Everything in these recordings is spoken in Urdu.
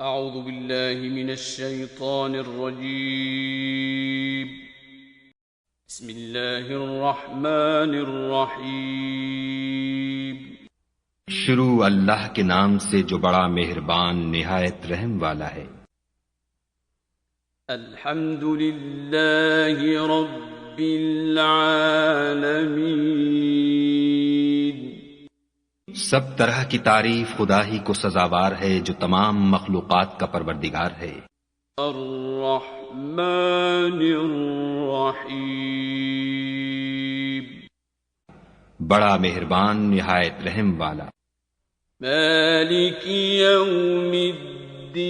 اعوذ باللہ من الشیطان الرجیم بسم اللہ الرحمن الرحیم شروع اللہ کے نام سے جو بڑا مہربان نہایت رحم والا ہے۔ الحمد للہ رب العالمین، سب طرح کی تعریف خدا ہی کو سزاوار ہے جو تمام مخلوقات کا پروردگار ہے۔ الرحمن الرحیم، بڑا مہربان نہایت رحم والا۔ مالک یوم الدین،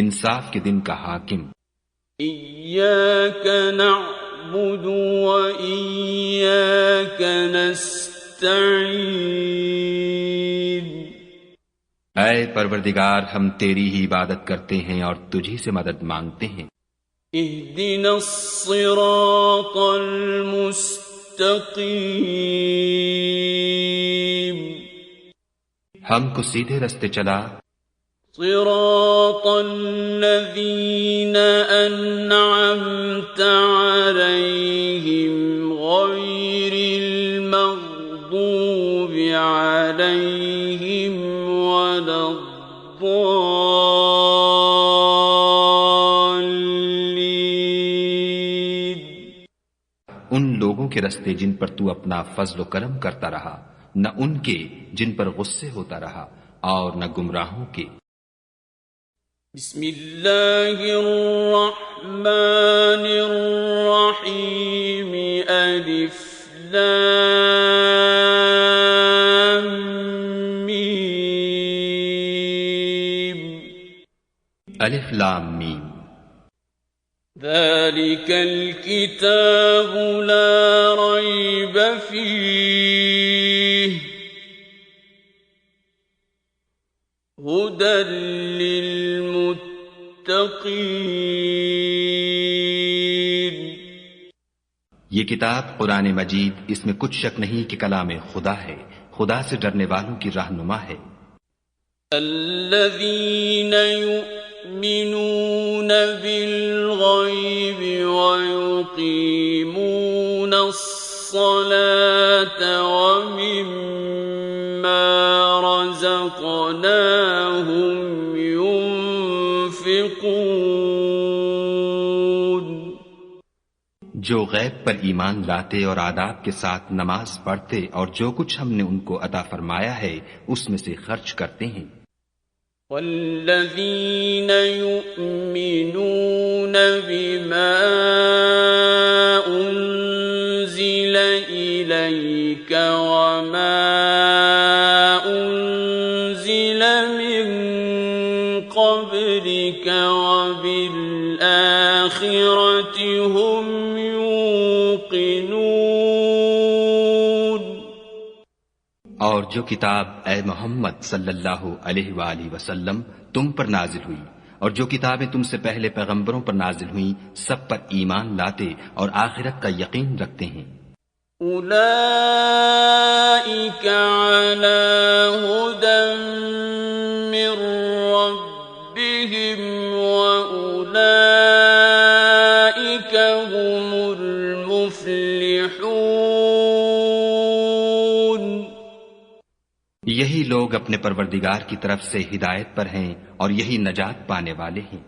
انصاف کے دن کا حاکم۔ ایاک نعبد و ایاک نستعین، اے پروردگار ہم تیری ہی عبادت کرتے ہیں اور تجھی سے مدد مانگتے ہیں۔ اہدنا الصراط المستقیم، ہم کو سیدھے رستے چلا، صراط الذین انعمت علیہم غیر المغضوب علیہم ولا الضالین، ان لوگوں کے رستے جن پر تو اپنا فضل و کرم کرتا رہا، نہ ان کے جن پر غصے ہوتا رہا اور نہ گمراہوں کے۔ بسم اللہ الرحمن الرحیم، الف لام میم، الف لام میم، ذلك الكتاب لا ريب فيه هدى للمتقين، یہ کتاب قرآن مجید، اس میں کچھ شک نہیں کہ کلام خدا ہے، خدا سے ڈرنے والوں کی رہنما ہے۔ الذين يؤمنون بالغيب ويقيمون الصلاة ومما رزقناهم ينفقون، جو غیب پر ایمان لاتے اور آداب کے ساتھ نماز پڑھتے اور جو کچھ ہم نے ان کو عطا فرمایا ہے اس میں سے خرچ کرتے ہیں۔ والذین یؤمنون بما انزل الیک وما انزل من قبلک وبالآخرة هم اور جو کتاب اے محمد صلی اللہ علیہ وآلہ وسلم تم پر نازل ہوئی اور جو کتابیں تم سے پہلے پیغمبروں پر نازل ہوئیں سب پر ایمان لاتے اور آخرت کا یقین رکھتے ہیں۔ اولئک علی ھدی من ربہم واولئک هم المفلحون، یہی لوگ اپنے پروردگار کی طرف سے ہدایت پر ہیں اور یہی نجات پانے والے ہیں۔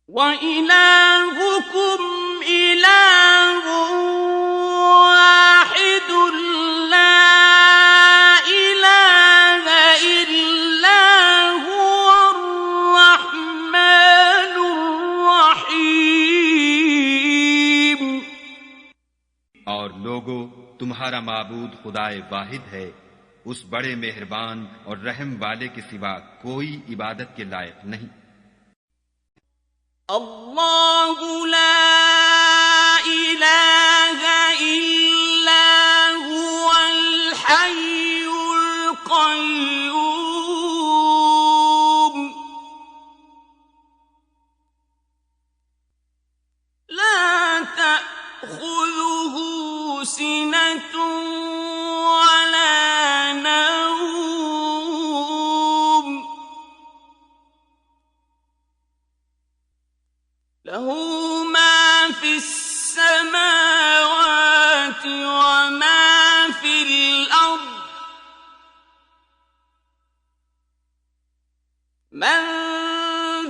وَإِلَٰهُكُمْ إِلَٰهٌ وَاحِدٌ لَّا إِلَٰهَ إِلَّا هُوَ الرَّحْمَٰنُ الرَّحِيمُ، اور لوگو تمہارا معبود خدائے واحد ہے، اس بڑے مہربان اور رحم والے کے سوا کوئی عبادت کے لائق نہیں۔ اللہ لا الہ الا هو الحی القیوم، لا تأخذه سنة ولا نوم، من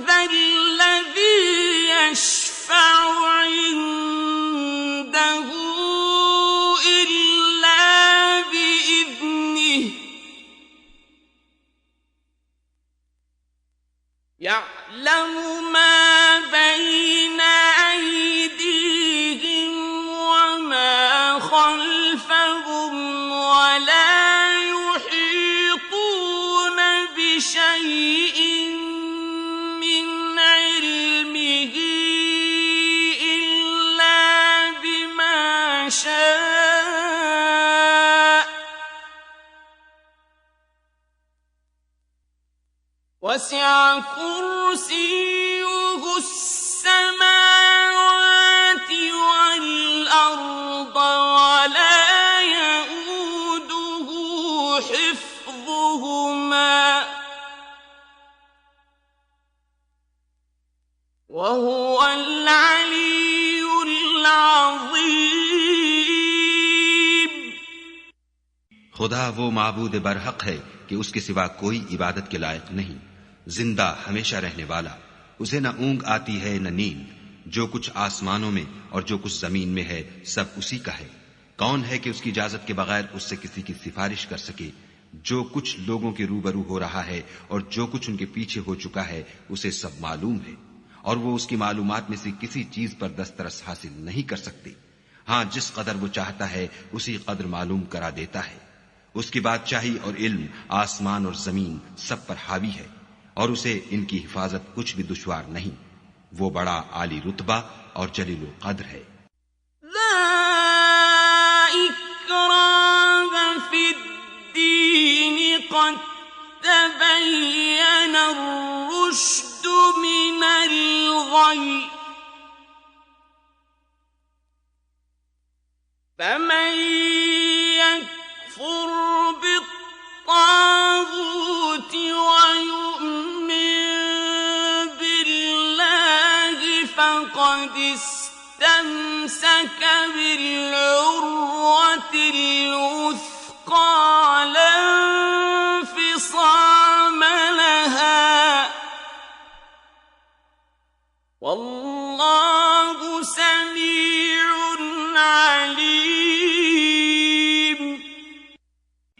ذا الذي يشفع عنده إلا بإذنه يعلم ما بين أيديهم وما خلفهم ولا يحيطون بشيء من علمه إلا بما شاء وسع كرسيه السماوات والأرض ولا يئوده حفظهما وهو العلي العظيم. خدا وہ معبود برحق ہے کہ اس کے سوا کوئی عبادت کے لائق نہیں، زندہ ہمیشہ رہنے والا، اسے نہ اونگ آتی ہے نہ نیند، جو کچھ آسمانوں میں اور جو کچھ زمین میں ہے سب اسی کا ہے. کون ہے کہ اس کی اجازت کے بغیر اس سے کسی کی سفارش کر سکے؟ جو کچھ لوگوں کے روبرو ہو رہا ہے اور جو کچھ ان کے پیچھے ہو چکا ہے اسے سب معلوم ہے، اور وہ اس کی معلومات میں سے کسی چیز پر دسترس حاصل نہیں کر سکتے. ہاں جس قدر وہ چاہتا ہے اسی قدر معلوم کرا دیتا ہے. اس کی بادشاہی اور علم آسمان اور زمین سب پر حاوی ہے، اور اسے ان کی حفاظت کچھ بھی دشوار نہیں. وہ بڑا عالی رتبہ اور جلیل القدر ہے. لا إكراه في الدين قد تبين الرشد من الغي فمن يكفر بالطاغوت ويؤمن بالله فقد استمسك بالعروة الوثقى لا انفصام لها والله سميع عليم.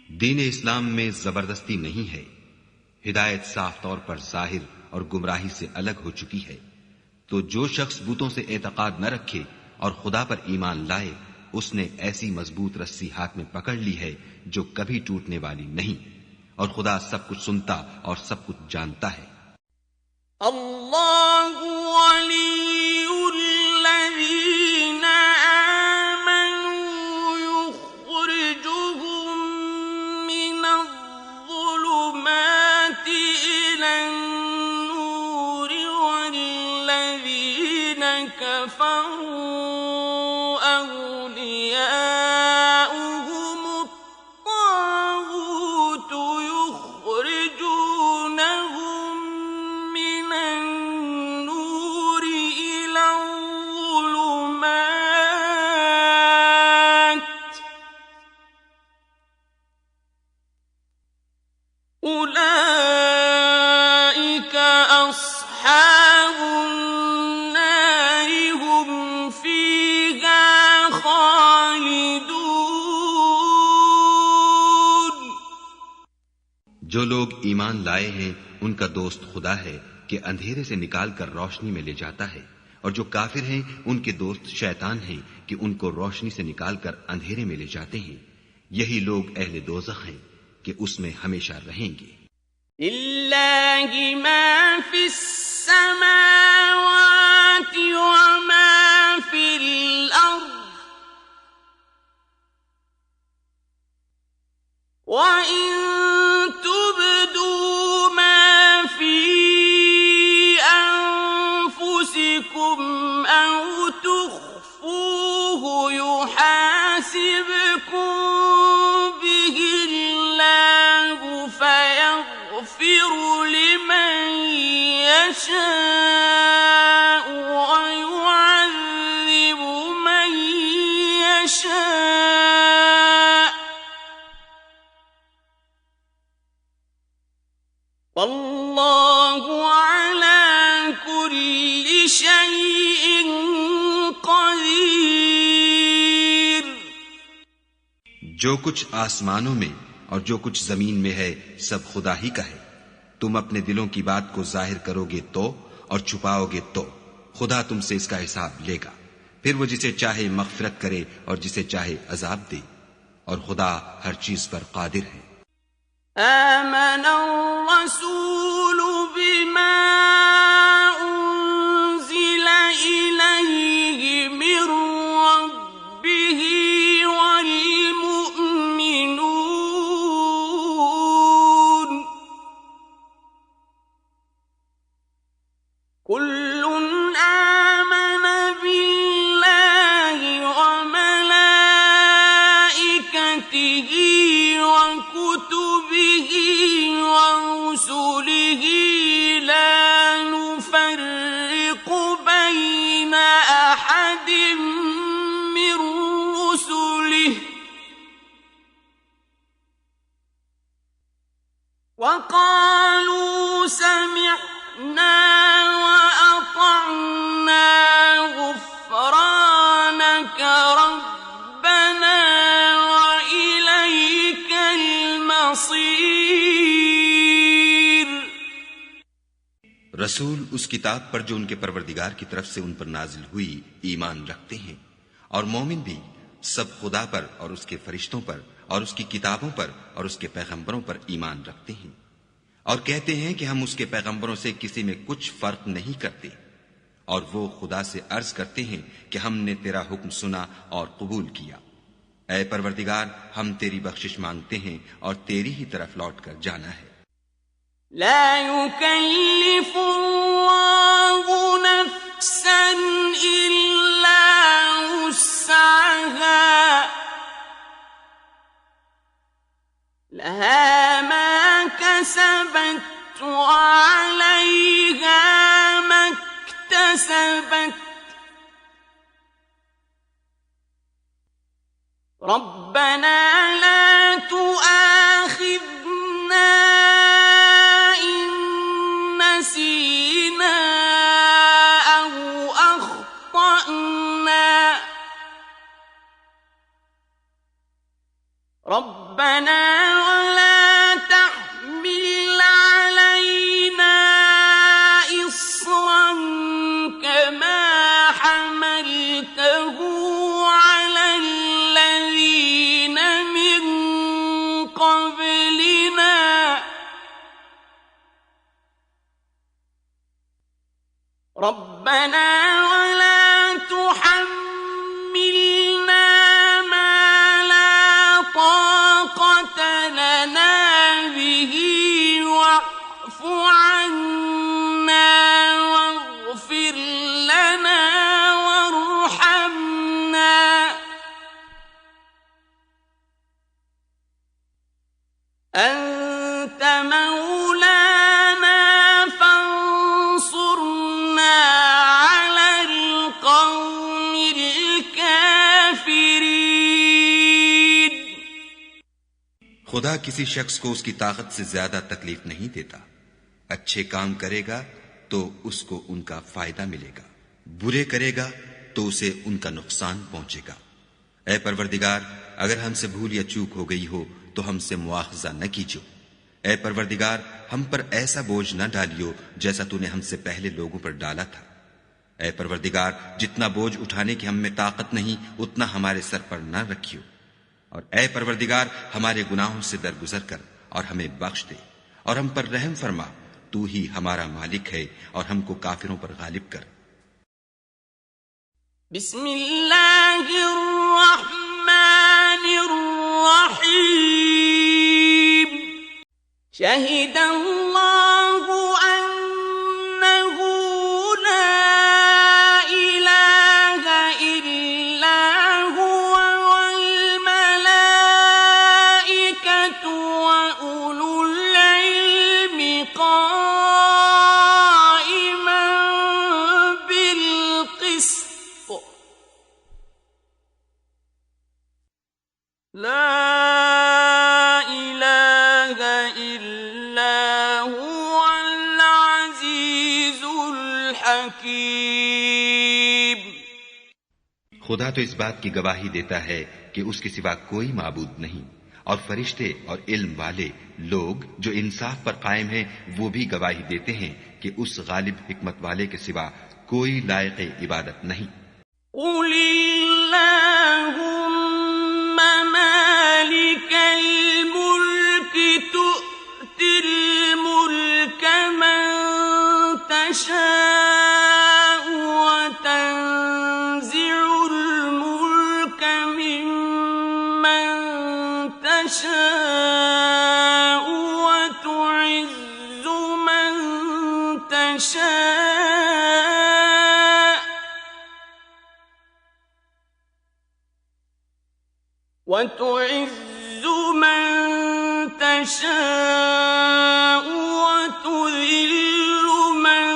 دین اسلام میں زبردستی نہیں ہے. ہدایت صاف طور پر ظاہر اور گمراہی سے الگ ہو چکی ہے. تو جو شخص بتوں سے اعتقاد نہ رکھے اور خدا پر ایمان لائے اس نے ایسی مضبوط رسی ہاتھ میں پکڑ لی ہے جو کبھی ٹوٹنے والی نہیں، اور خدا سب کچھ سنتا اور سب کچھ جانتا ہے. اللہ ولی الذین آمنوا یخرجهم من الظلمات إلى النور والذین كفروا أولياؤهم الطاغوت يخرجونهم من النور إلى الظلمات أولئك أصحاب النار هم فيها خالدون. جو لوگ ایمان لائے ہیں ان کا دوست خدا ہے کہ اندھیرے سے نکال کر روشنی میں لے جاتا ہے، اور جو کافر ہیں ان کے دوست شیطان ہیں کہ ان کو روشنی سے نکال کر اندھیرے میں لے جاتے ہیں. یہی لوگ اہل دوزخ ہیں کہ اس میں ہمیشہ رہیں گے. للہ ما فی السماوات وما فی الارض وَإِن تُبْدُوا مَا فِي أَنفُسِكُمْ أَوْ تُخْفُوهُ يُحَاسِبْكُم بِهِ اللَّهُ فَيَغْفِرُ لِمَن يَشَاءُ وَيُعَذِّبُ مَن يَشَاءُ واللہ جو کچھ آسمانوں میں اور جو کچھ زمین میں ہے سب خدا ہی کا ہے. تم اپنے دلوں کی بات کو ظاہر کرو گے تو اور چھپاؤ گے تو خدا تم سے اس کا حساب لے گا. پھر وہ جسے چاہے مغفرت کرے اور جسے چاہے عذاب دے، اور خدا ہر چیز پر قادر ہے. آمن الرسول بما أنزل إليه من ربه والمؤمنون كل آمن بالله وملائكته وكتبه ورسله لا نفرق بين أحد من رسله وقالوا سمعنا وأطعنا غفرانك ربنا وإليك المصير. رسول اس کتاب پر جو ان کے پروردگار کی طرف سے ان پر نازل ہوئی ایمان رکھتے ہیں، اور مومن بھی سب خدا پر اور اس کے فرشتوں پر اور اس کی کتابوں پر اور اس کے پیغمبروں پر ایمان رکھتے ہیں، اور کہتے ہیں کہ ہم اس کے پیغمبروں سے کسی میں کچھ فرق نہیں کرتے، اور وہ خدا سے عرض کرتے ہیں کہ ہم نے تیرا حکم سنا اور قبول کیا. اے پروردگار، ہم تیری بخشش مانگتے ہیں اور تیری ہی طرف لوٹ کر جانا ہے. لا يكلف الله نفسا إلا وسعها لها ما كسبت وعليها ما اكتسبت ربنا لا تؤاخذنا إن نسينا أو أخطأنا ربنا ولا تحمل علينا إصرا كما حملته على الذين من قبلنا ربنا ولا تحملنا ما لا طاقة لنا به واعف عنا واغفر لنا وارحمنا أنت مولانا فانصرنا على القوم الكافرين. خدا کسی شخص کو اس کی طاقت سے زیادہ تکلیف نہیں دیتا. اچھے کام کرے گا تو اس کو ان کا فائدہ ملے گا، برے کرے گا تو اسے ان کا نقصان پہنچے گا. اے پروردگار، اگر ہم سے بھول یا چوک ہو گئی ہو تو ہم سے مواخذہ نہ کیجو. اے پروردگار، ہم پر ایسا بوجھ نہ ڈالیو جیسا تو نے ہم سے پہلے لوگوں پر ڈالا تھا. اے پروردگار، جتنا بوجھ اٹھانے کی ہم میں طاقت نہیں اتنا ہمارے سر پر نہ رکھیو. اور اے پروردگار، ہمارے گناہوں سے درگزر کر اور ہمیں بخش دے اور ہم پر رحم فرما. تو ہی ہمارا مالک ہے اور ہم کو کافروں پر غالب کر. بسم اللہ الرحمن الرحیم. شہد اللہ انہ لا الہ الا هو والملائکۃ وأولو العلم قائما بالقسط لا الہ الا هو العزیز الحکیم. خدا تو اس بات کی گواہی دیتا ہے کہ اس کے سوا کوئی معبود نہیں، اور فرشتے اور علم والے لوگ جو انصاف پر قائم ہیں وہ بھی گواہی دیتے ہیں کہ اس غالب حکمت والے کے سوا کوئی لائق عبادت نہیں۔ قل اللہم مالک الملک تؤتی الملک من تشاء وتنزع الملک ممن تشاء وتعز من تشاء وتعز من تشاء وتذل من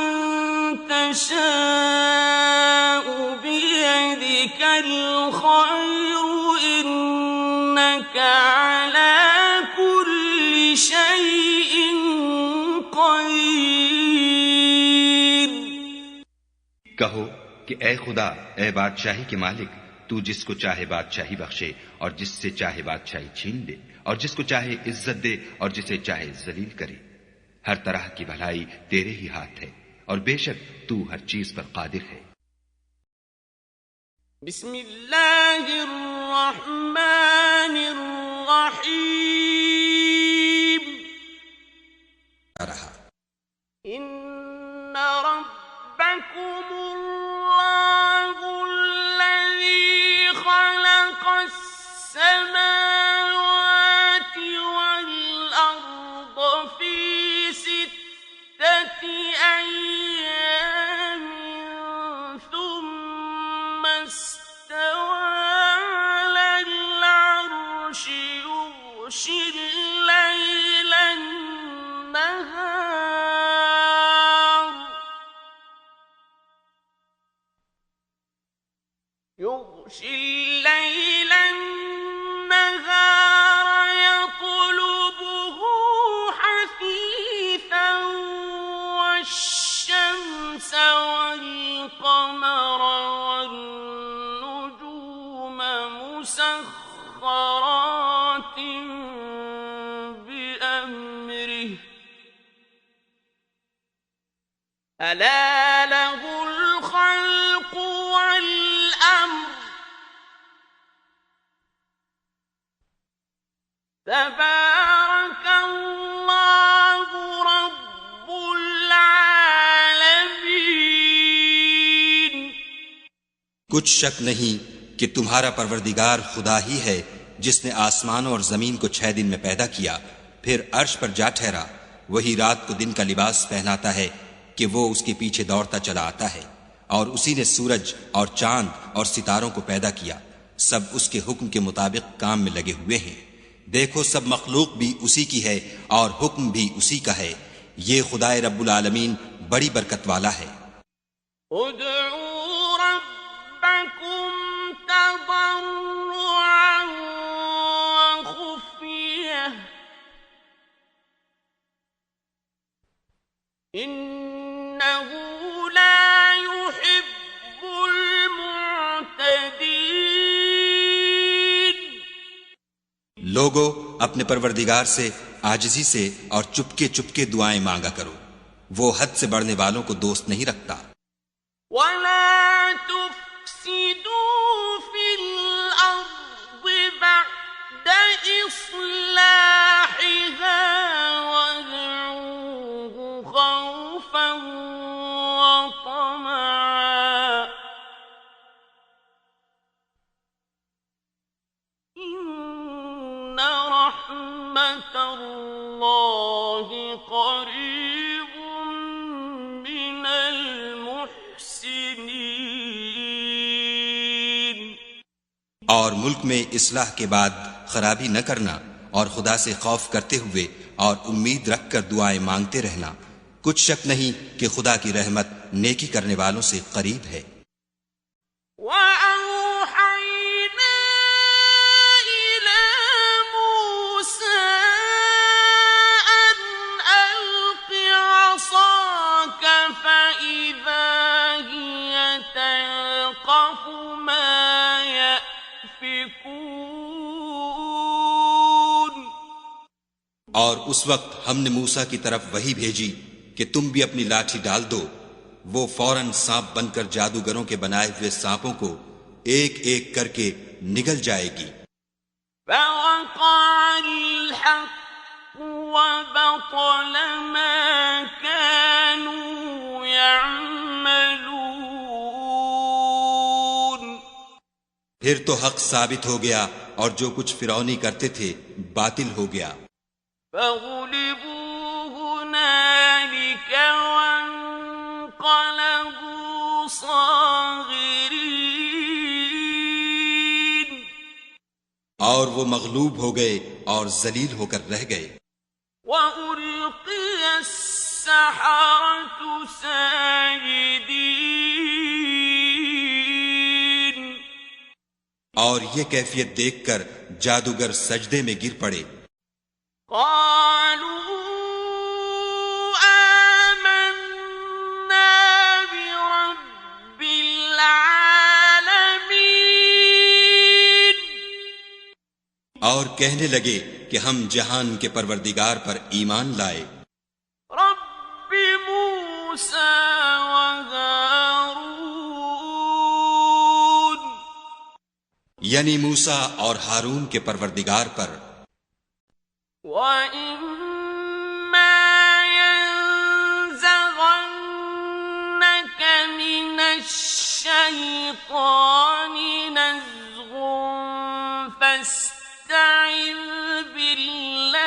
تشاء بيدك الخير إنك على كل شيء قدير۔ کہو کہ اے خدا، اے بادشاہی کے مالک، تو جس کو چاہے بادشاہی بخشے اور جس سے چاہے بادشاہی چھین لے، اور جس کو چاہے عزت دے اور جسے چاہے ذلیل کرے۔ ہر طرح کی بھلائی تیرے ہی ہاتھ ہے، اور بے شک تو ہر چیز پر قادر ہے۔ بسم اللہ الرحمن الرحیم۔ ان ربکم اللہ الذی خلق السماوات والارض فی ستة ایام ثم استوى على العرش يغشي الليل النهار يطلبه حثيثا والشمس والقمر والنجوم مسخرات بأمره ألا له الخلق والأمر تبارك الله رب العالمين۔ کچھ شک نہیں کہ تمہارا پروردگار خدا ہی ہے جس نے آسمانوں اور زمین کو 6 دن میں پیدا کیا، پھر عرش پر جا ٹھہرا۔ وہی رات کو دن کا لباس پہناتا ہے کہ وہ اس کے پیچھے دوڑتا چلا آتا ہے، اور اسی نے سورج اور چاند اور ستاروں کو پیدا کیا، سب اس کے حکم کے مطابق کام میں لگے ہوئے ہیں۔ دیکھو سب مخلوق بھی اسی کی ہے اور حکم بھی اسی کا ہے، یہ خدائے رب العالمین بڑی برکت والا ہے۔ ادعوا ربکم تضرعا وخفیہ انہ لا يحب المعتدین۔ لوگو اپنے پروردگار سے عاجزی سے اور چپکے چپکے دعائیں مانگا کرو، وہ حد سے بڑھنے والوں کو دوست نہیں رکھتا۔ وَلَا تُفْسِدُوا فِي الْأَرْضِ بَعْدَ إِصْلَاحِهَا وَادْعُوهُ خَوْفًا وَطَمَعًا إِنَّ رَحْمَتَ اللَّهِ قَرِيبٌ مِّنَ الْمُحْسِنِينَ۔ اور ملک میں اصلاح کے بعد خرابی نہ کرنا، اور خدا سے خوف کرتے ہوئے اور امید رکھ کر دعائیں مانگتے رہنا۔ کچھ شک نہیں کہ خدا کی رحمت نیکی کرنے والوں سے قریب ہے۔ وَأَوْحَيْنَا إِلَى مُوسَىٰ أَنْ أَلْقِ عَصَاكَ فَإِذَا هِيَ تَلْقَفُ مَا اور اس وقت ہم نے موسیٰ کی طرف وحی بھیجی کہ تم بھی اپنی لاٹھی ڈال دو، وہ فوراً سانپ بن کر جادوگروں کے بنائے ہوئے سانپوں کو ایک ایک کر کے نگل جائے گی۔ فوقع الحق وبطل ما كانوا يعملون، پھر تو حق ثابت ہو گیا اور جو کچھ فرعونی کرتے تھے باطل ہو گیا۔ فغلبوا هنالك وانقلبوا صاغرين، اور وہ مغلوب ہو گئے اور ذلیل ہو کر رہ گئے۔ وَأُلْقِيَ السَّحَرَةُ سَاجِدِينَ، اور یہ کیفیت دیکھ کر جادوگر سجدے میں گر پڑے۔ قالوا آمنا برب العالمین، اور کہنے لگے کہ ہم جہان کے پروردگار پر ایمان لائے، رب موسیٰ وہارون، یعنی موسیٰ اور ہارون کے پروردگار پر۔ وَإِمَّا يَنزَغَنَّكَ مِنَ الشَّيْطَانِ نَزْغٌ فَاسْتَعِذْ بِاللَّهِ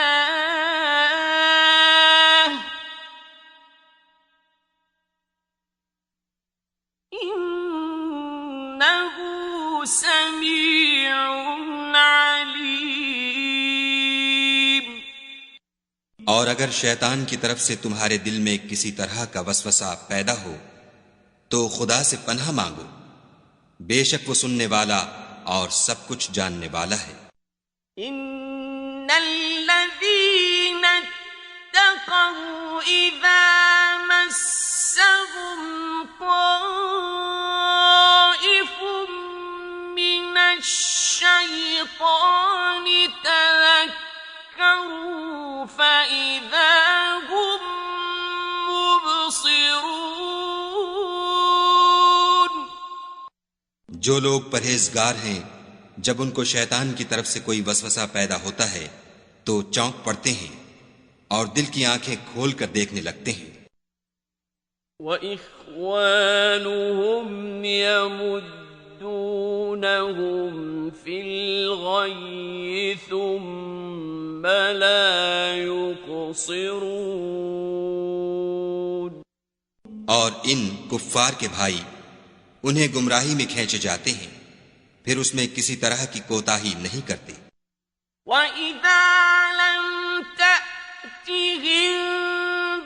إِنَّهُ سَمِيعٌ عَلِيمٌ۔ اور اگر شیطان کی طرف سے تمہارے دل میں کسی طرح کا وسوسہ پیدا ہو تو خدا سے پناہ مانگو، بے شک وہ سننے والا اور سب کچھ جاننے والا ہے۔ إِنَّ الَّذِينَ اتَّقَوْا إِذَا مَسَّهُمْ طَائِفٌ مِّنَ الشَّيْطَانِ تَذَكَّرُوا فَإِذَا هُمْ مُبْصِرُونَ، جو لوگ پرہیزگار ہیں جب ان کو شیطان کی طرف سے کوئی وسوسہ پیدا ہوتا ہے تو چونک پڑتے ہیں اور دل کی آنکھیں کھول کر دیکھنے لگتے ہیں۔ وَإِخْوَانُهُمْ يَمُدُّونَهُمْ فِي الْغَيِّ ثُمَّ لَا يُقْصِرُونَ، اور ان کفار کے بھائی انہیں گمراہی میں کھینچے جاتے ہیں، پھر اس میں کسی طرح کی کوتاہی نہیں کرتے۔ وَإِذَا لَمْ تَأْتِهِمْ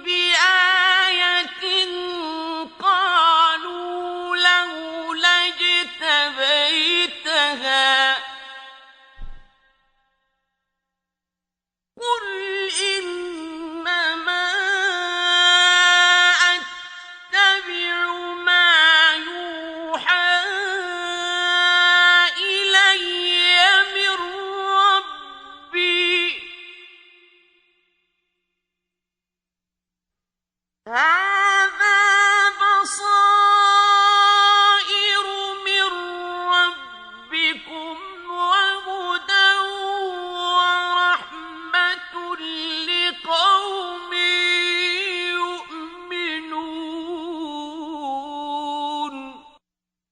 بِآيَةٍ قَالُوا لَوْلَا اجْتَبَيْتَهَا قُلْ إِنَّمَا أَتَّبِعُ مَا يُوحَىٰ إِلَيَّ مِن رَّبِّي، هَٰذَا بَصَائِرُ مِن رَّبِّكُمْ وَهُدًى وَرَحْمَةٌ لِّقَوْمٍ يُؤْمِنُونَ۔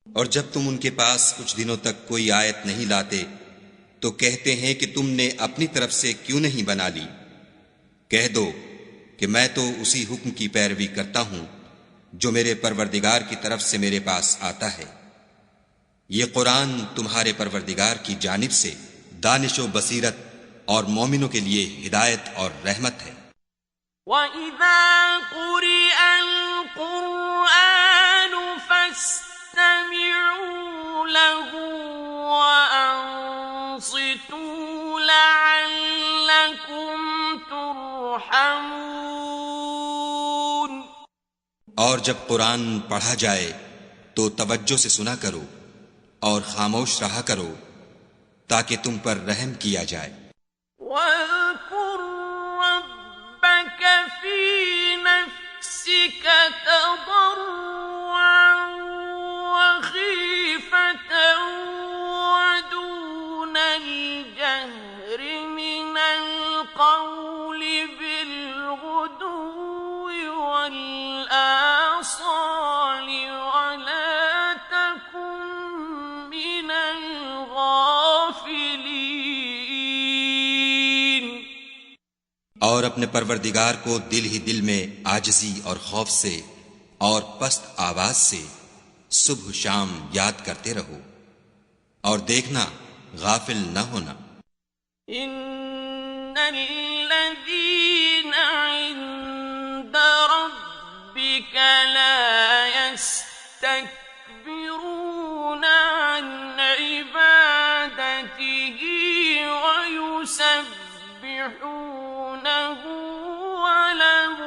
اور جب تم ان کے پاس کچھ دنوں تک کوئی آیت نہیں لاتے تو کہتے ہیں کہ تم نے اپنی طرف سے کیوں نہیں بنا لی؟ کہہ دو کہ میں تو اسی حکم کی پیروی کرتا ہوں جو میرے پروردگار کی طرف سے میرے پاس آتا ہے۔ یہ قرآن تمہارے پروردگار کی جانب سے دانش و بصیرت اور مومنوں کے لیے ہدایت اور رحمت ہے۔ وَإِذَا قُرِئَ الْقُرْآنُ فَاسْتَمِعُوا لَهُ وَأَنصِتُوا لَعَلَّكُمْ تُرْحَمُونَ، اور جب قرآن پڑھا جائے تو توجہ سے سنا کرو اور خاموش رہا کرو تاکہ تم پر رحم کیا جائے۔ وَاذْكُر تضرعا وخيفة ودون الجهر من القول بالغدو والآصال ولا تكن من الغافلين. اور اپنے پروردگار کو دل ہی دل میں عاجزی اور خوف سے اور پست آواز سے صبح شام یاد کرتے رہو، اور دیکھنا غافل نہ ہونا. إن الذين عند ربك لا يستكبرون عن عبادته ويسبحونه وله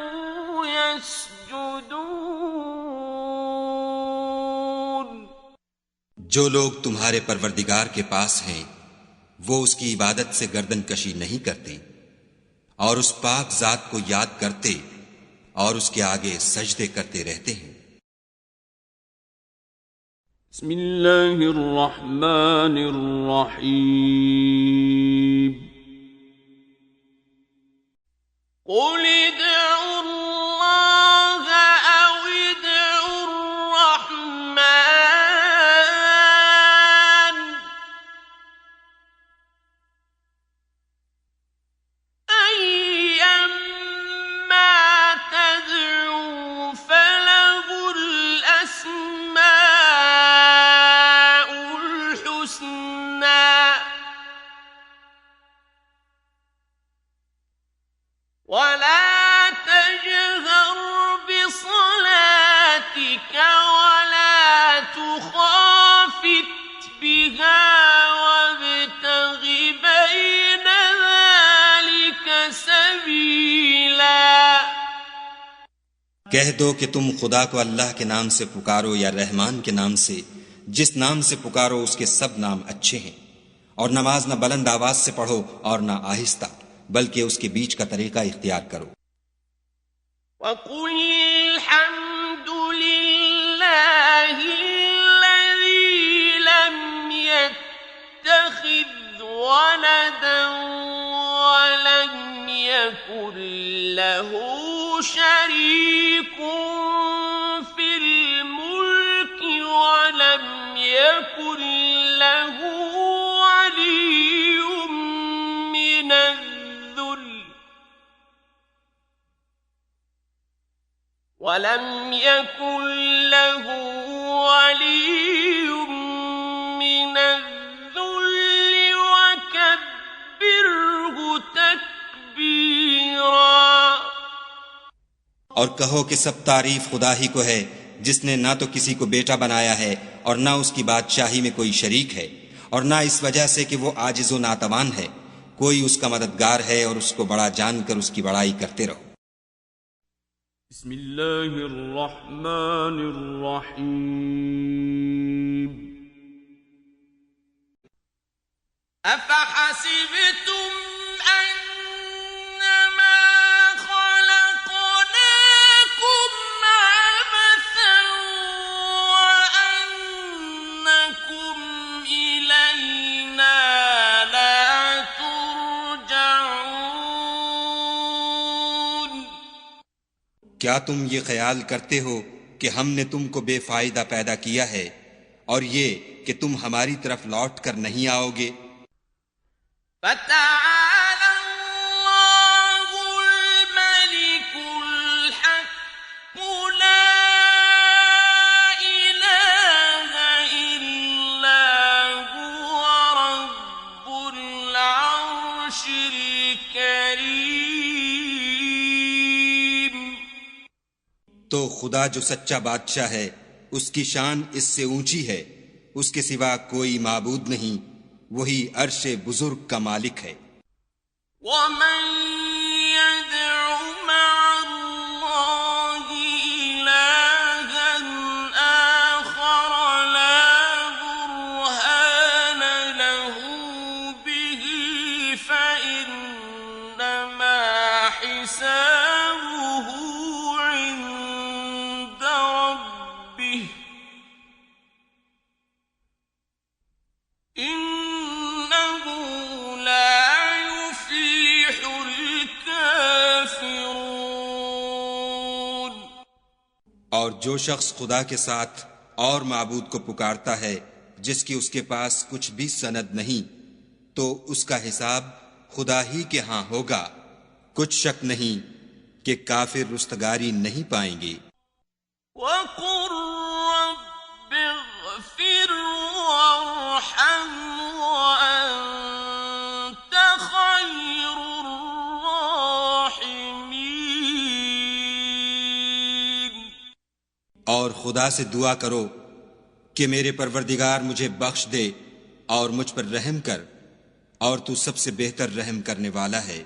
يسجدون. جو لوگ تمہارے پروردگار کے پاس ہیں وہ اس کی عبادت سے گردن کشی نہیں کرتے اور اس پاک ذات کو یاد کرتے اور اس کے آگے سجدے کرتے رہتے ہیں. بسم اللہ الرحمن الرحیم. قل ادعوا اللہ او ادعوا الرحمن ایما تدعوا فله الاسماء الحسنى ولا تجهر بصلاتك ولا تخافت بها وابتغ بين ذلك سبيلا. کہہ دو کہ تم خدا کو اللہ کے نام سے پکارو یا رحمان کے نام سے، جس نام سے پکارو اس کے سب نام اچھے ہیں، اور نماز نہ بلند آواز سے پڑھو اور نہ آہستہ، بلکہ اس کے بیچ کا طریقہ اختیار کرو. وَقُلِ الْحَمْدُ لِلَّهِ الَّذِي لَمْ يَتَّخِذْ وَلَدًا وَلَمْ يَكُنْ لَهُ شَرِيكٌ فِي الْمُلْكِ وَلَمْ يَكُنْ لَهُ وَلِيٌّ مِّنَ الذُّلِّ وَلَمْ يَكُنْ لَهُ وَلِيٌّ مِّنَ الذُّلِّ وَكَبِّرْهُ تَكْبِيرًا. اور کہو کہ سب تعریف خدا ہی کو ہے، جس نے نہ تو کسی کو بیٹا بنایا ہے اور نہ اس کی بادشاہی میں کوئی شریک ہے، اور نہ اس وجہ سے کہ وہ عاجز و ناتوان ہے، کوئی اس کا مددگار ہے، اور اس کو بڑا جان کر اس کی بڑائی کرتے رہو. بسم اللہ الرحمن الرحیم. افحسبتم انما خلقناكم عبثا وانکم الینا لا ترجعون. کیا تم یہ خیال کرتے ہو کہ ہم نے تم کو بے فائدہ پیدا کیا ہے اور یہ کہ تم ہماری طرف لوٹ کر نہیں آؤ گے؟ فتعالى الله الملك الحق لا إله إلا هو رب العرش الكريم. تو خدا جو سچا بادشاہ ہے، اس کی شان اس سے اونچی ہے، اس کے سوا کوئی معبود نہیں، وہی عرش بزرگ کا مالک ہے. ومن يدع مع الله إلها آخر لا برهان له به فإنما حسابه عند اور جو شخص خدا کے ساتھ اور معبود کو پکارتا ہے جس کی اس کے پاس کچھ بھی سند نہیں، تو اس کا حساب خدا ہی کے ہاں ہوگا۔ کچھ شک نہیں کہ کافر رستگاری نہیں پائیں گے۔ وَقُلْ رَبِّ اغْفِرْ وَارْحَمْ وَأَنْتَ خَيْرُ الرَّاحِمِينَ۔ اور خدا سے دعا کرو کہ میرے پروردگار مجھے بخش دے اور مجھ پر رحم کر، اور تو سب سے بہتر رحم کرنے والا ہے۔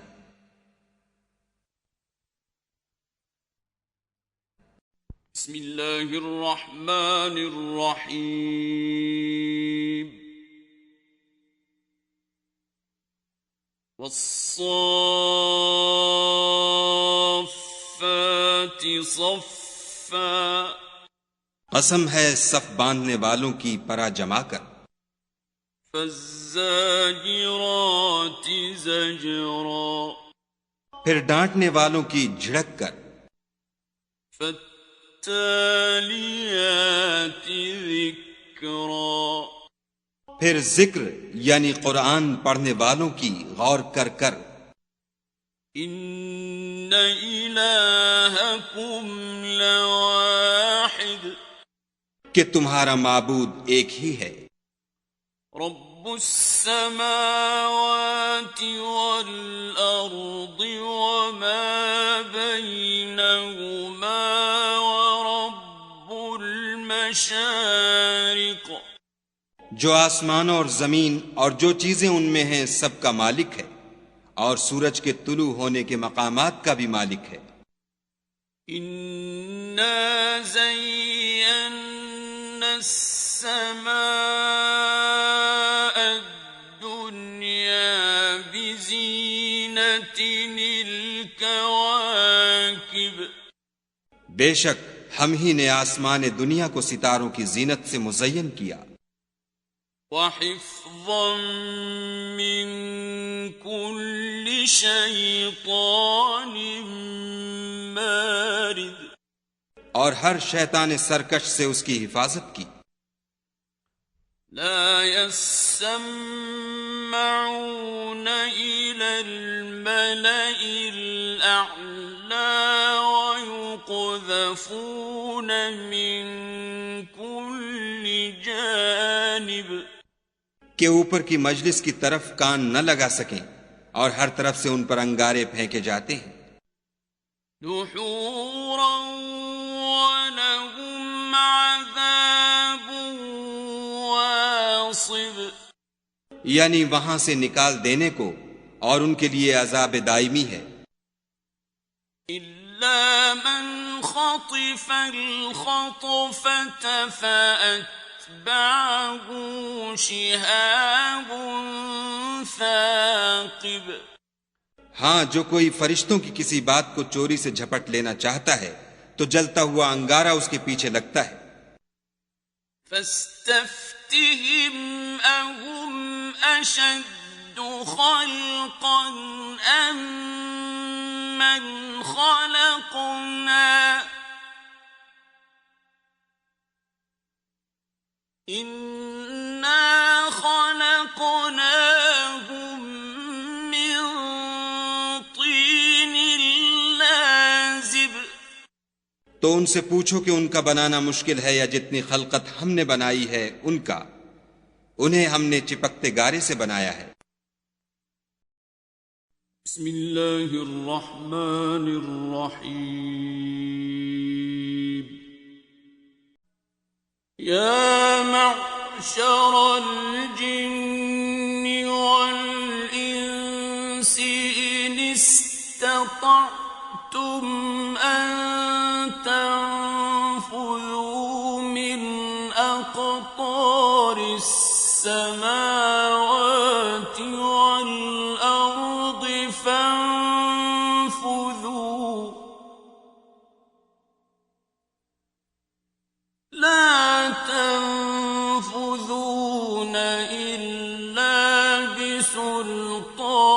بسم اللہ الرحمن الرحیم۔ والصافات صفا۔ قسم ہے صف باندھنے والوں کی پرا جما کر۔ فالزاجرات زجرا۔ پھر ڈانٹنے والوں کی جھڑک کر۔ فالتالیات ذکرا۔ پھر ذکر یعنی قرآن پڑھنے والوں کی غور کر کر۔ ان الہکم لواحد۔ کہ تمہارا معبود ایک ہی ہے۔ رب السماوات والارض وما بینہما ورب المشارق۔ جو آسمانوں اور زمین اور جو چیزیں ان میں ہیں سب کا مالک ہے، اور سورج کے طلوع ہونے کے مقامات کا بھی مالک ہے۔ انا زینا السماء الدنیا بزینۃ الکواکب۔ بے شک ہم ہی نے آسمان دنیا کو ستاروں کی زینت سے مزین کیا۔ وحفظا من كل شیطان مارد۔ اور ہر شیطان سرکش سے اس کی حفاظت کی۔ لا يسمعون إلى الملأ الأعلى ويقذفون من كل جانب۔ کہ اوپر کی مجلس کی طرف کان نہ لگا سکیں، اور ہر طرف سے ان پر انگارے پھینکے جاتے ہیں۔ دحورا ولهم عذاب واصب۔ یعنی وہاں سے نکال دینے کو، اور ان کے لیے عذاب دائمی ہے۔ إلا من خطف الخطفة فأتبعه شهاب ثاقب۔ ہاں، جو کوئی فرشتوں کی کسی بات کو چوری سے جھپٹ لینا چاہتا ہے تو جلتا ہوا انگارہ اس کے پیچھے لگتا ہے۔ فاستفتهم أهم أشد خلقا أم من خلقنا إنا خلقناهم من طين لازب۔ تو ان سے پوچھو کہ ان کا بنانا مشکل ہے یا جتنی خلقت ہم نے بنائی ہے ان کا، انہیں ہم نے چپکتے گارے سے بنایا ہے۔ بسم اللہ الرحمن الرحیم۔ یا معشر الجن والانس ان استطعتم ان تنفذوا من اقطار السماوات والارض فانفذوا لا تنفذون الا بسلطان۔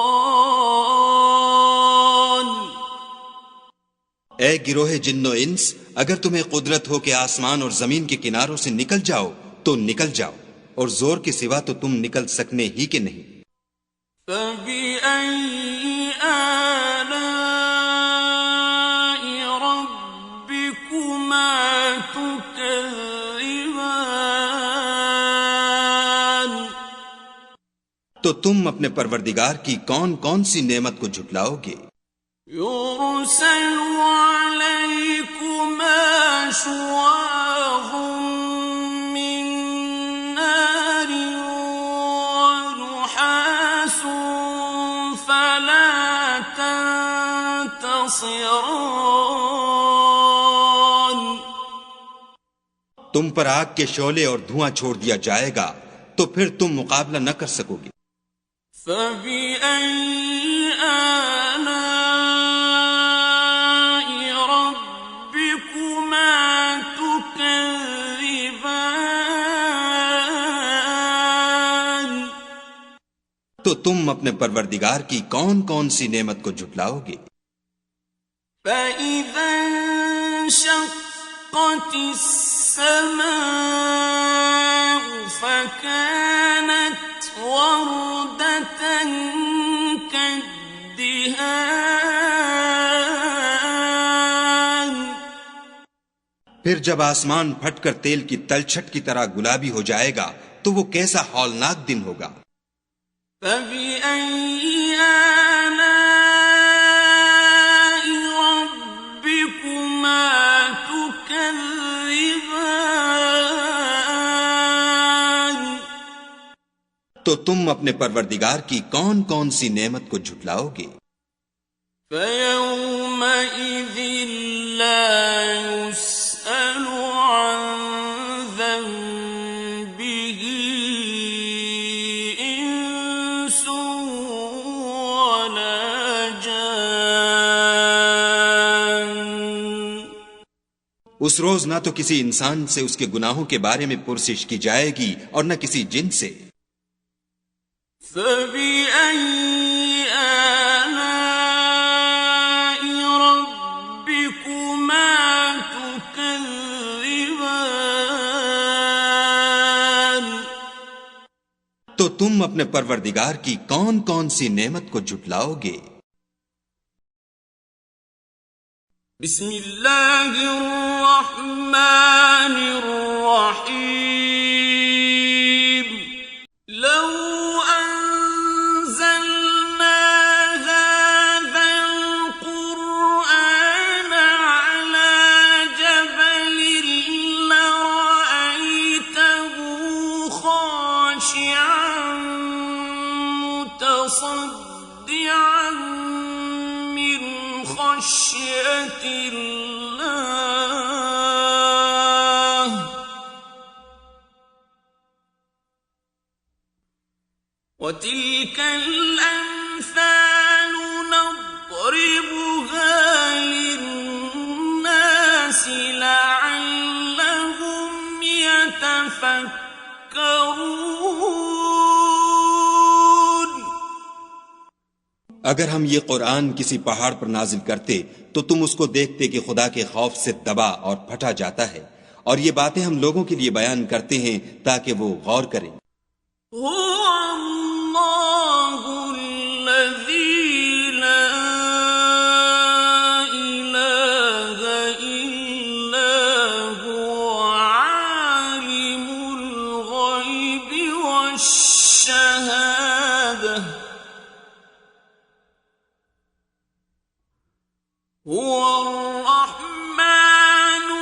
اے گروہ جن و انس، اگر تمہیں قدرت ہو کہ آسمان اور زمین کے کناروں سے نکل جاؤ تو نکل جاؤ، اور زور کے سوا تو تم نکل سکنے ہی کہ نہیں۔ فَبِأَيِّ آلَاءِ رَبِّكُمَا تُكَذِّبَانِ، تو تم اپنے پروردگار کی کون کون سی نعمت کو جھٹلاؤ گے؟ يُرْسَلُ عَلَيْكُمَا شُوَاظٌ مِّن نَّارٍ وَنُحَاسٌ فَلَا تَنتَصِرَانِ، تم پر آگ کے شعلے اور دھواں چھوڑ دیا جائے گا تو پھر تم مقابلہ نہ کر سکو گے۔ فَبِأَيِّ آلَاءِ رَبِّكُمَا تُكَذِّبَانِ، تو تم اپنے پروردگار کی کون کون سی نعمت کو جھٹلاؤ گے؟ فَإِذَا انشَقَّتِ السَّمَاءُ فَكَانَتْ وَرْدَةً كَالدِّهَانِ، پھر جب آسمان پھٹ کر تیل کی تلچھٹ کی طرح گلابی ہو جائے گا تو وہ کیسا ہولناک دن ہوگا۔ فَبِأَيِّ آلَاءِ رَبِّكُمَا تُكَذِّبَانِ، تو تم اپنے پروردگار کی کون کون سی نعمت کو جھٹلاؤ گے؟ فَيَوْمَئِذٍ لَا يُسْأَلُ عَن ذَنبِهِ إِنسٌ وَلَا جَانٌّ، اس روز نہ تو کسی انسان سے اس کے گناہوں کے بارے میں پرسش کی جائے گی اور نہ کسی جن سے۔ فَبِأَيِّ آلَاءِ رَبِّكُمَا تُكَذِّبَانِ، تو تم اپنے پروردگار کی کون کون سی نعمت کو جھٹلاؤ گے؟ بسم اللہ الرحمن الرحیم، لو انزلنا هذا القرآن على جبل لرأيته خاشعا متصدعا من خشية الله، وتلك الأمثال نضربها للناس لعلهم يتفكرون۔ اگر ہم یہ قرآن کسی پہاڑ پر نازل کرتے تو تم اس کو دیکھتے کہ خدا کے خوف سے دبا اور پھٹا جاتا ہے، اور یہ باتیں ہم لوگوں کے لیے بیان کرتے ہیں تاکہ وہ غور کریں۔ هو اللہ الذی لا الہ الا هو عالم الغیب والشہادہ، هو الرحمن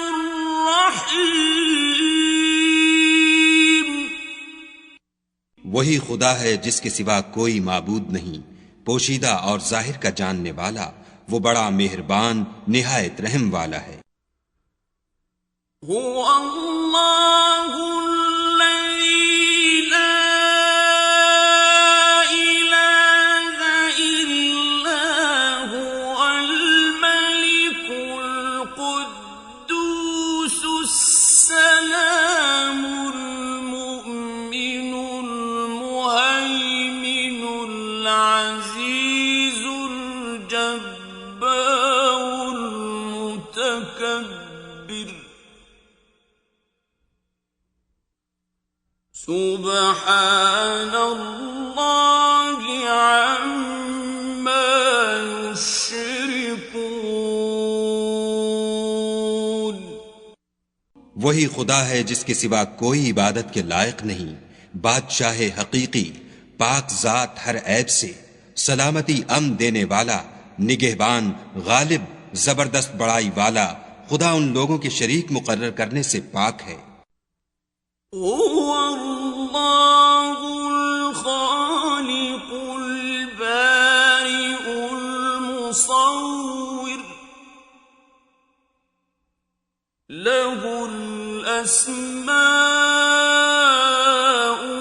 الرحیم، وہی خدا ہے جس کے سوا کوئی معبود نہیں، پوشیدہ اور ظاہر کا جاننے والا، وہ بڑا مہربان نہایت رحم والا ہے۔ هو اللہ الذی لا الہ الا هو الملک القدوس السلام المؤمن المهيمن العزيز الجبار المتكبر متكبر سبحان اللہ عما یشرکون. وہی خدا ہے جس کے سوا کوئی عبادت کے لائق نہیں، بادشاہ حقیقی، پاک ذات ہر عیب سے، سلامتی امن دینے والا، نگہبان، غالب، زبردست بڑائی والا. خدا ان لوگوں کے شریک مقرر کرنے سے پاک ہے. هو اللہ الخالق البارئ المصور له الأسماء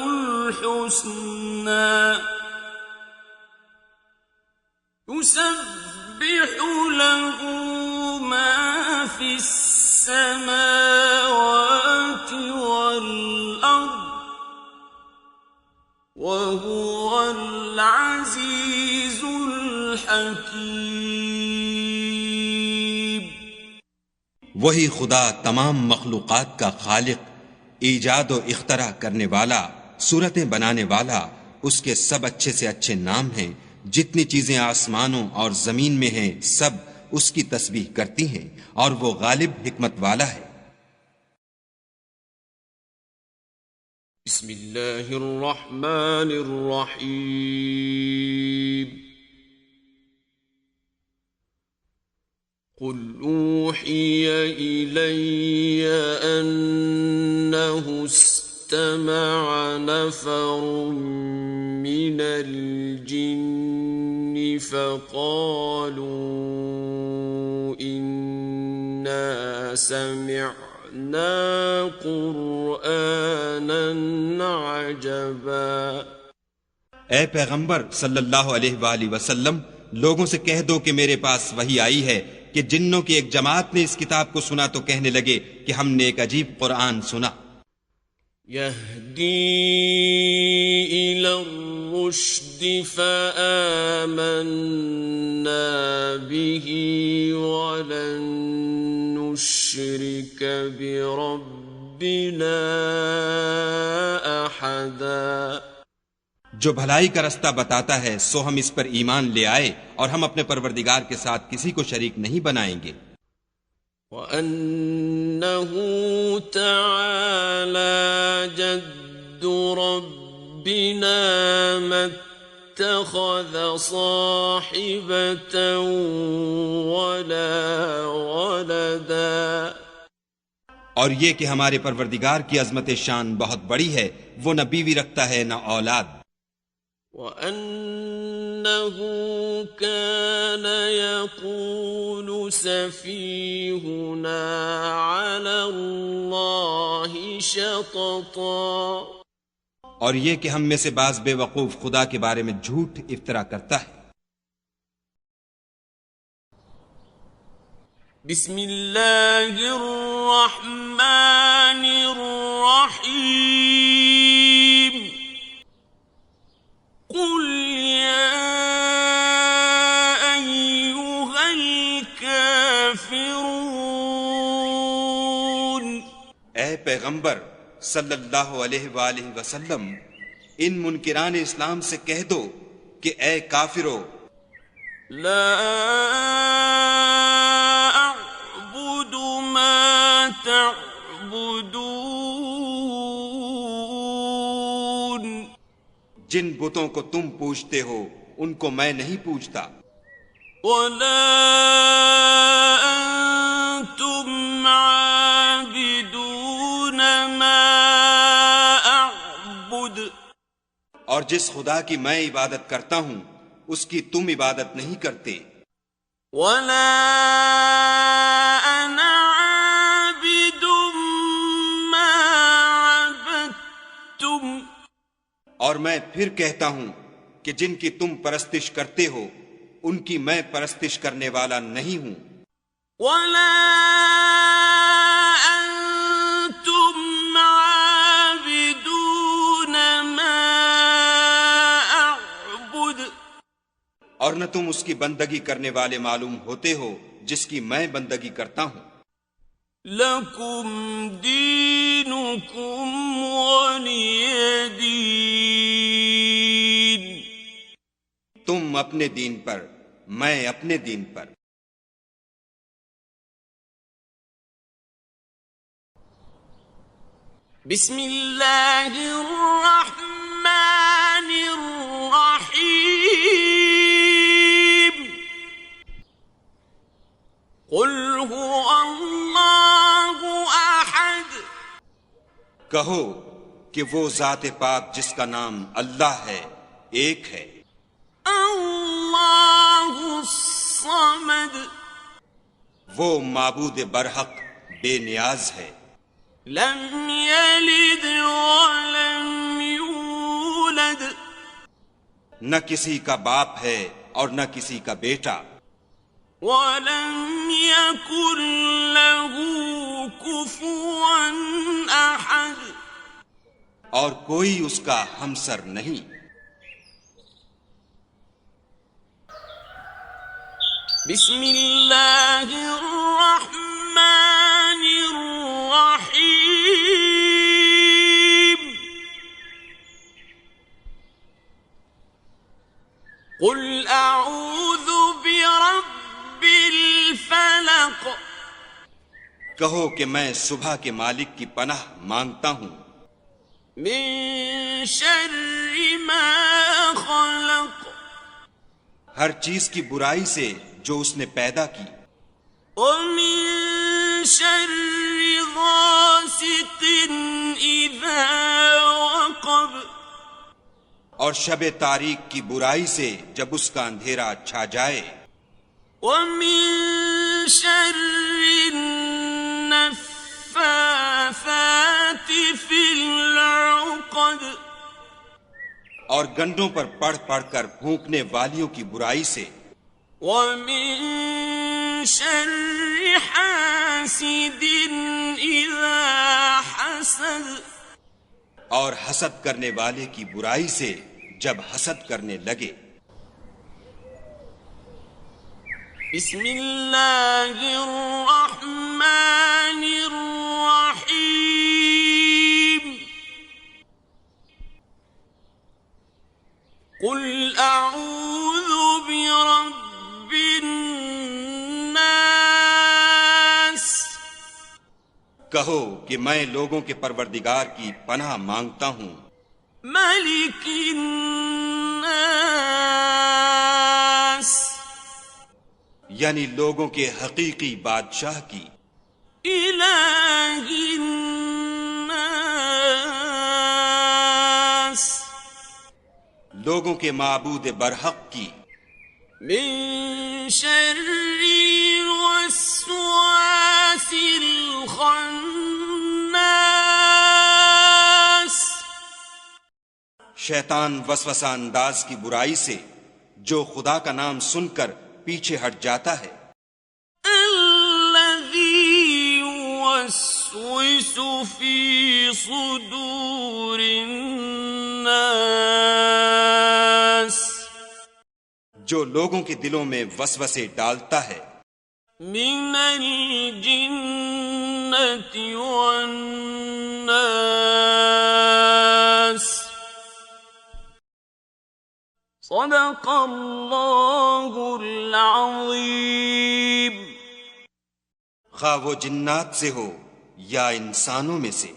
الحسنى يسبح له ما في السماوات والأرض وهو العزيز الحكيم. وہی خدا تمام مخلوقات کا خالق، ایجاد و اختراع کرنے والا، صورتیں بنانے والا. اس کے سب اچھے سے اچھے نام ہیں. جتنی چیزیں آسمانوں اور زمین میں ہیں سب اس کی تسبیح کرتی ہیں، اور وہ غالب حکمت والا ہے. بسم اللہ الرحمن الرحیم. قل اوحی الی انہ استمع نفر من الجن فقالوا انا سمعنا قرآنا عجبا. اے پیغمبر صلی اللہ علیہ وآلہ وسلم، لوگوں سے کہہ دو کہ میرے پاس وحی آئی ہے کہ جنوں کی ایک جماعت نے اس کتاب کو سنا تو کہنے لگے کہ ہم نے ایک عجیب قرآن سنا. يهدي إلى الرشد فآمنا به ولن نشرك بربنا أحدا. جو بھلائی کا رستہ بتاتا ہے سو ہم اس پر ایمان لے آئے اور ہم اپنے پروردگار کے ساتھ کسی کو شریک نہیں بنائیں گے. وَأَنَّهُ تَعَالَى جَدُّ رَبِّنَا مَا اتَّخَذَ صَاحِبَةً وَلَا وَلَدًا. اور یہ کہ ہمارے پروردگار کی عظمت شان بہت بڑی ہے، وہ نہ بیوی رکھتا ہے نہ اولاد. وَأَنَّهُ كَانَ يَقُولُ سَفِيهُنَا عَلَى اللَّهِ شَطَطًا. اور یہ کہ ہم میں سے بعض بے وقوف خدا کے بارے میں جھوٹ افطرا کرتا ہے. بسم اللہ الرحمن الرحیم. قل یا ایہا الکافرون. اے پیغمبر صلی اللہ علیہ وآلہ وسلم، ان منکران اسلام سے کہہ دو کہ اے کافرو، لا اعبد ما تعبدون. جن بتوں کو تم پوجتے ہو ان کو میں نہیں پوجتا. ولا انتم عابدون ما اعبد. اور جس خدا کی میں عبادت کرتا ہوں اس کی تم عبادت نہیں کرتے. ولا انا عابد ما عبدتم. اور میں پھر کہتا ہوں کہ جن کی تم پرستش کرتے ہو ان کی میں پرستش کرنے والا نہیں ہوں. ولا انتم عابدون ما اعبد. اور نہ تم اس کی بندگی کرنے والے معلوم ہوتے ہو جس کی میں بندگی کرتا ہوں۔ لَكُمْ دِينُكُمْ وَلِيَ دِينِ۔ تم اپنے دین پر، میں اپنے دین پر۔ بسم اللہ الرحمن الرحیم۔ قل هو اللہ احد۔ کہو کہ وہ ذات پاک جس کا نام اللہ ہے ایک ہے۔ اللہ الصمد۔ وہ معبود برحق بے نیاز ہے۔ لم یلد ولم یولد۔ نہ کسی کا باپ ہے اور نہ کسی کا بیٹا۔ وَلَمْ يَكُنْ لَهُ كُفُوًا أَحَدٌ۔ اور کوئی اس کا ہمسر نہیں۔ بسم اللہ الرحمن الرحیم۔ قل اعوذ برب الفلق۔ کہو کہ میں صبح کے مالک کی پناہ مانگتا ہوں، من شر ما خلق۔ ہر چیز کی برائی سے جو اس نے پیدا کی، ومن شر غاسق اذا وقب۔ اور شب تاریک کی برائی سے جب اس کا اندھیرا چھا جائے، ومن شر النفاثات في العقد۔ اور گنڈوں پر پڑھ پڑھ کر پھونکنے والیوں کی برائی سے، ومن شر حاسد اذا حسد۔ اور حسد کرنے والے کی برائی سے جب حسد کرنے لگے۔ بسم اللہ الرحمن الرحیم۔ قل اعوذ برب الناس۔ کہو کہ میں لوگوں کے پروردگار کی پناہ مانگتا ہوں، ملک الناس۔ یعنی لوگوں کے حقیقی بادشاہ کی، الہ الناس۔ لوگوں کے معبود برحق کی، من شر الوسواس الخناس۔ شیطان وسوسہ انداز کی برائی سے جو خدا کا نام سن کر پیچھے ہٹ جاتا ہے۔ الذی یوسوس فی صدور الناس۔ جو لوگوں کے دلوں میں وسوسے ڈالتا ہے، من الجنة والناس۔ صدق اللہ العظیم۔ خواہ وہ جنات سے ہو یا انسانوں میں سے۔